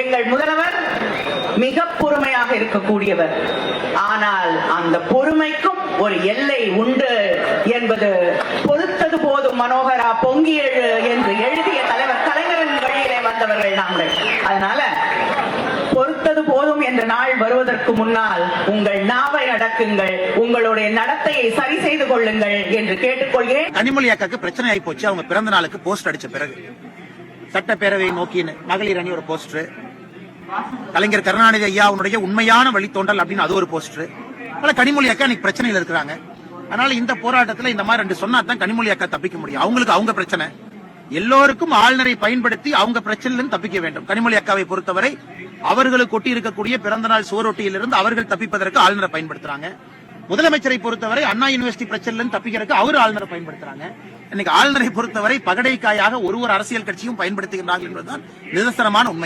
எங்கள் முதல்வர் மிக பொறுமையாக இருக்கக்கூடியவர். ஆனால் அந்த பொறுமைக்கும் ஒரு எல்லை உண்டு என்பது பொறுத்தது போதும் மனோகரா பொங்கி எழு என்று எழுதிய தலைவர் கலைஞரின் வழியிலே வந்தவர்கள் நாங்கள். அதனால பொறுத்தது போதும் என்ற நாள் வருவதற்கு முன்னால் உங்கள் நாவை அடக்குங்கள், உங்களுடைய நடத்தையை சரி செய்து கொள்ளுங்கள் என்று கேட்டுக்கொள்கிறேன். கனிமொழி அக்காக்கு பிரச்சனை ஆகி போச்சு. அவங்க பிறந்த நாளுக்கு போஸ்ட் அடிச்ச பிறகு சட்டப்பேரவை நோக்கி மகளிர் அணி ஒரு போஸ்டர், கலைஞர் கருணாநிதி ஐயா அவனுடைய உண்மையான வழித்தோன்றல் அப்படின்னு அது ஒரு போஸ்டர். அதனால கனிமொழி அக்கா இன்னைக்கு பிரச்சனையில் இருக்கிறாங்க. அதனால இந்த போராட்டத்துல இந்த மாதிரி ரெண்டு சொன்னா தான் கனிமொழி அக்கா தப்பிக்க முடியும். அவங்களுக்கு அவங்க பிரச்சனை, எல்லோருக்கும் ஆளுநரை பயன்படுத்தி அவங்க பிரச்சனையிலிருந்து தப்பிக்க வேண்டும். கனிமொழி அக்காவை பொறுத்தவரை அவர்களுக்கு ஒட்டி இருக்கக்கூடிய பிறந்தநாள் சுவரொட்டியிலிருந்து அவர்கள் தப்பிப்பதற்கு ஆளுநரை பயன்படுத்துறாங்க. முதலமைச்சரை பொறுத்தவரை அண்ணா யூனிவர்சிட்டி பிரச்சனையிலிருந்து தப்பிக்கிறதுக்கு அவர் ஆளுநரை பயன்படுத்துறாங்க. இன்னைக்கு ஆளுநரை பொறுத்தவரை பகடைக்காயாக ஒரு அரசியல் கட்சியும் பயன்படுத்துகிறார்கள் என்பதுதான் நிதர்சனமான உண்மை.